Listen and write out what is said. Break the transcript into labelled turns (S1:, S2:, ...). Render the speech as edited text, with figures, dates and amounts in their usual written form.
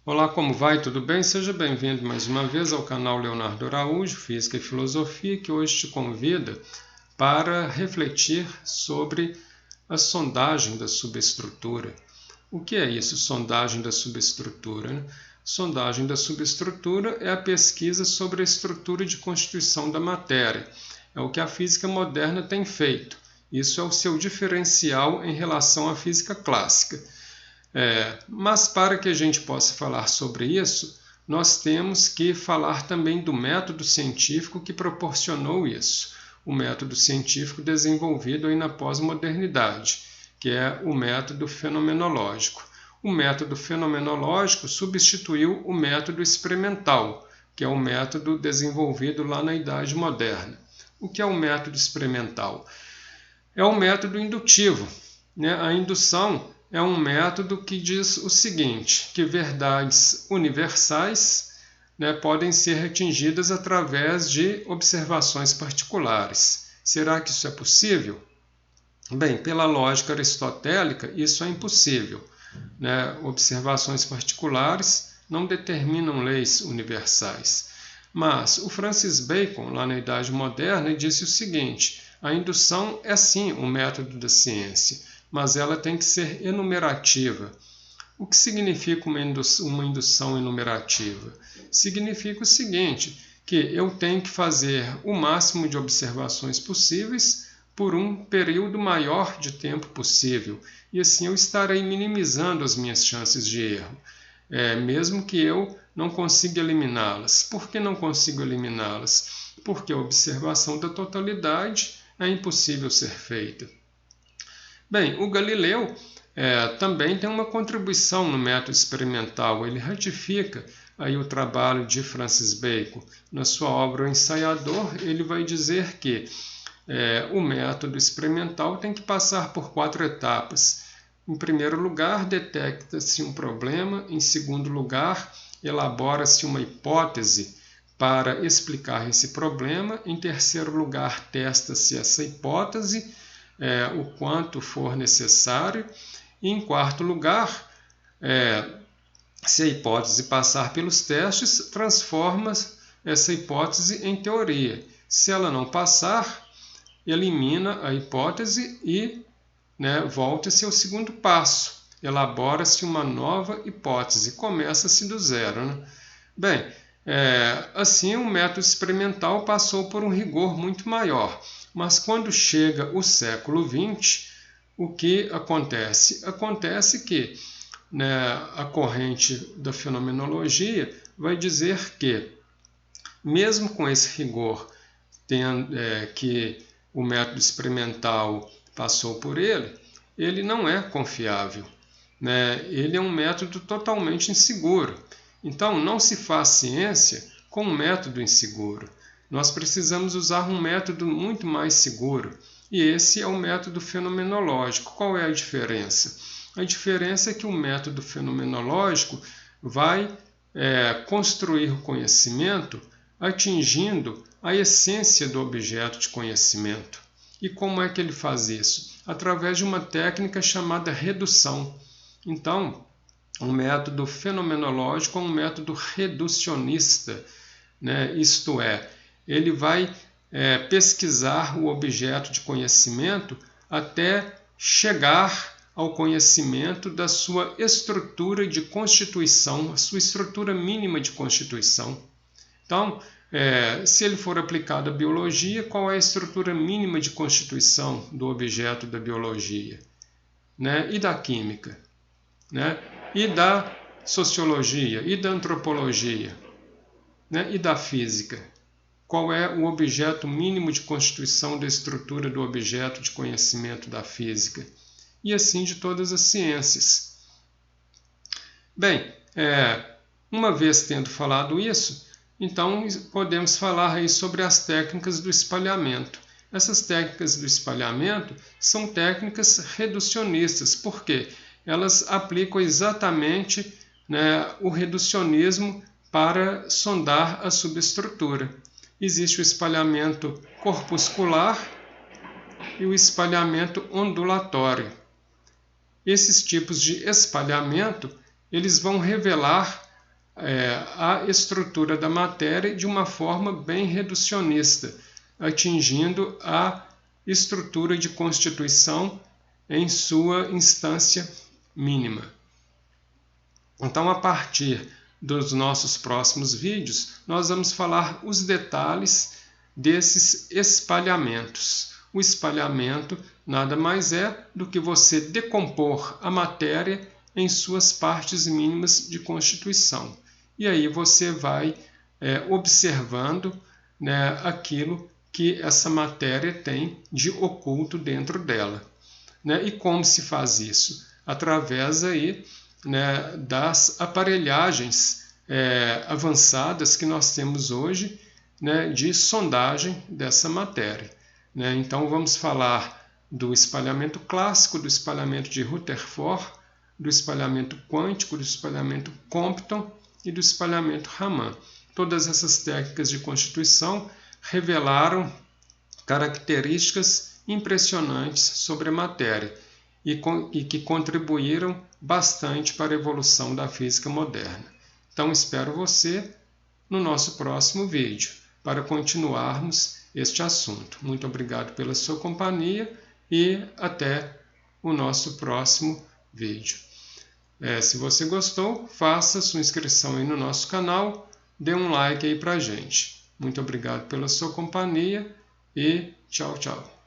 S1: Olá, como vai? Tudo bem? Seja bem-vindo mais uma vez ao canal Leonardo Araújo, Física e Filosofia, que hoje te convida para refletir sobre a sondagem da subestrutura. O que é isso, sondagem da subestrutura, né? Sondagem da subestrutura é a pesquisa sobre a estrutura de constituição da matéria. É o que a física moderna tem feito. Isso é o seu diferencial em relação à física clássica. Mas para que a gente possa falar sobre isso, nós temos que falar também do método científico que proporcionou isso. O método científico desenvolvido aí na pós-modernidade, que é o método fenomenológico. O método fenomenológico substituiu o método experimental, que é o método desenvolvido lá na Idade Moderna. O que é o método experimental? É o método indutivo, né? A indução é um método que diz o seguinte, que verdades universais, né, podem ser atingidas através de observações particulares. Será que isso é possível? Bem, pela lógica aristotélica, isso é impossível, né? Observações particulares não determinam leis universais. Mas o Francis Bacon, lá na Idade Moderna, disse o seguinte: a indução é sim um método da ciência, mas ela tem que ser enumerativa. O que significa uma indução enumerativa? Significa o seguinte, que eu tenho que fazer o máximo de observações possíveis por um período maior de tempo possível, e assim eu estarei minimizando as minhas chances de erro, mesmo que eu não consiga eliminá-las. Por que não consigo eliminá-las? Porque a observação da totalidade é impossível ser feita. Bem, o Galileu também tem uma contribuição no método experimental. Ele ratifica aí o trabalho de Francis Bacon. Na sua obra O Ensaiador, ele vai dizer que o método experimental tem que passar por 4 etapas. Em primeiro lugar, detecta-se um problema. Em segundo lugar, elabora-se uma hipótese para explicar esse problema. Em terceiro lugar, testa-se essa hipótese o quanto for necessário. E em quarto lugar, se a hipótese passar pelos testes, transforma essa hipótese em teoria. Se ela não passar, elimina a hipótese e volta-se ao segundo passo. Elabora-se uma nova hipótese, começa-se do zero, né? Bem, assim o método experimental passou por um rigor muito maior. Mas quando chega o século XX, o que acontece? Acontece que a corrente da fenomenologia vai dizer que, mesmo com esse rigor que o método experimental passou por ele não é confiável, né? Ele é um método totalmente inseguro. Então, não se faz ciência com um método inseguro. Nós precisamos usar um método muito mais seguro, e esse é o método fenomenológico. Qual é a diferença? A diferença é que o método fenomenológico vai construir o conhecimento atingindo a essência do objeto de conhecimento. E como é que ele faz isso? Através de uma técnica chamada redução. Então, o método fenomenológico é um método reducionista, né? Isto é, ele vai pesquisar o objeto de conhecimento até chegar ao conhecimento da sua estrutura de constituição, a sua estrutura mínima de constituição. Então, se ele for aplicado à biologia, qual é a estrutura mínima de constituição do objeto da biologia? Né? E da química? Né? E da sociologia? E da antropologia? Né? E da física? Qual é o objeto mínimo de constituição da estrutura do objeto de conhecimento da física? E assim de todas as ciências. Bem, uma vez tendo falado isso, então podemos falar aí sobre as técnicas do espalhamento. Essas técnicas do espalhamento são técnicas reducionistas, porque elas aplicam exatamente o reducionismo para sondar a subestrutura. Existe o espalhamento corpuscular e o espalhamento ondulatório. Esses tipos de espalhamento, eles vão revelar a estrutura da matéria de uma forma bem reducionista, atingindo a estrutura de constituição em sua instância mínima. Então, a partir dos nossos próximos vídeos, nós vamos falar os detalhes desses espalhamentos. O espalhamento nada mais é do que você decompor a matéria em suas partes mínimas de constituição. E aí você vai observando, né, aquilo que essa matéria tem de oculto dentro dela. Né? E como se faz isso? Através aí, né, das aparelhagens avançadas que nós temos hoje, né, de sondagem dessa matéria. Né? Então vamos falar do espalhamento clássico, do espalhamento de Rutherford, do espalhamento quântico, do espalhamento Compton e do espalhamento Raman. Todas essas técnicas de constituição revelaram características impressionantes sobre a matéria e que contribuíram bastante para a evolução da física moderna. Então espero você no nosso próximo vídeo para continuarmos este assunto. Muito obrigado pela sua companhia e até o nosso próximo vídeo. Se você gostou, faça sua inscrição aí no nosso canal, dê um like aí pra gente. Muito obrigado pela sua companhia e tchau, tchau.